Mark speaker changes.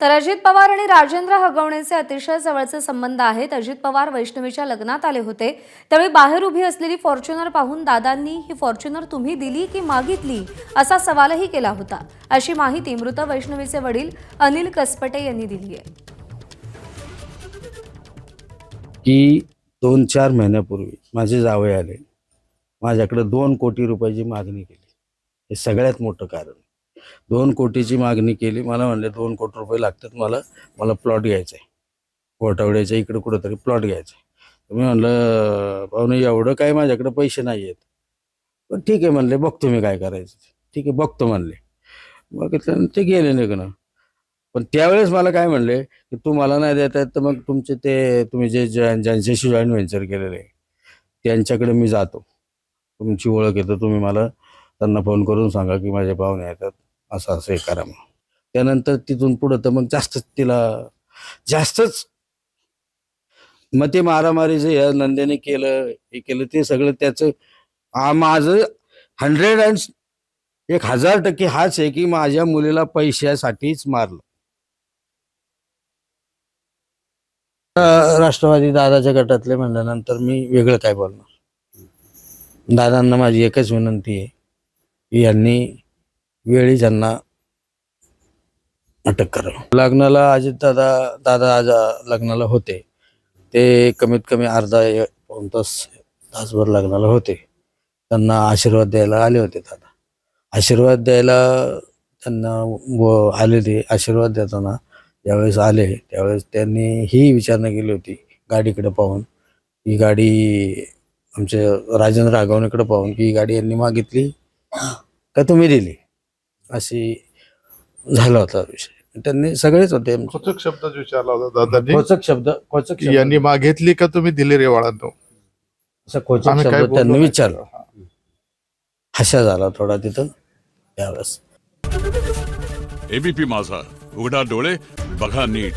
Speaker 1: तर अजित पवार आणि राजेंद्र हगवणेचे अतिशय जवळचे संबंध आहेत। अजित पवार वैष्णवीच्या लग्नात आले होते त्यावेळी बाहेर उभी असलेली फॉर्च्युनर पाहून दादांनी ही फॉर्च्युनर तुम्ही दिली की मागितली असा सवालही केला होता। अशी माहिती मृत वैष्णवीचे वडील अनिल कसपटे यांनी दिली आहे
Speaker 2: की 2-4 महिन्यापूर्वी माझे जावई आले, माझ्याकडे 2 कोटी रुपयाची मागणी केली। हे सगळ्यात मोठं कारण। 2 कोटीची मागणी केली। मला म्हणले 2 कोटी रुपये लागतात मला प्लॉट घ्यायचा आहे, कोटावड्याच्या इकडे कुठेतरी प्लॉट घ्यायचा आहे। मी म्हणलं पाहुणे एवढं काय माझ्याकडे पैसे नाही आहेत, पण ठीक आहे म्हणले, बघतो मी काय करायचं। ठीक आहे बघतो म्हणले। मग ते गेले निघणं। पण त्यावेळेस मला काय म्हणले की तू मला नाही देता येत तर मग तुमचे ते तुम्ही ज्यांच्याशी जॉईंट व्हेंचर केलेले त्यांच्याकडे मी जातो, तुमची ओळख येतं, तुम्ही मला त्यांना फोन करून सांगा की माझे पाहुणे येतात, असं असं हे करा। मग त्यानंतर तिथून पुढं तर मग जास्तच मग ते मारामारीचं या नंद्याने केलं, हे केलं, ते सगळं त्याचं माझं 1000% हाच आहे की माझ्या मुलीला पैशासाठीच मारलं। राष्ट्रवादी दादाच्या गटातले म्हणल्यानंतर मी वेगळं काय बोलणार। दादांना माझी एकच विनंती आहे की यांनी वेळी त्यांना अटक करावं। लग्नाला अजित दादा आज लग्नाला होते, ते कमीत कमी अर्धा पाऊण तासभर लग्नाला होते। त्यांना आशीर्वाद द्यायला आले होते दादा। आशीर्वाद द्यायला त्यांना आले, ते आशीर्वाद देताना ज्यावेळेस आले त्यावेळेस त्यांनी ही विचारणा केली होती गाडीकडे पाहून, ही गाडी आमच्या राजेंद्र हगवणेकडे पाहून की ही गाडी यांनी मागितली का तुम्ही दिली, अशी झाला होता विषय। त्यांनी सगळेच होते
Speaker 3: खोचक शब्दात विचारला होता दादांनी,
Speaker 2: खोचक शब्द
Speaker 3: यांनी मागितली का तुम्ही दिली रे वाळांनो,
Speaker 2: असं खोचक शब्द त्यांनी विचारला। हशा झाला थोडा तिथं त्यावेळेस।
Speaker 4: एबीपी माझा, उघडा डोळे बघा नीट।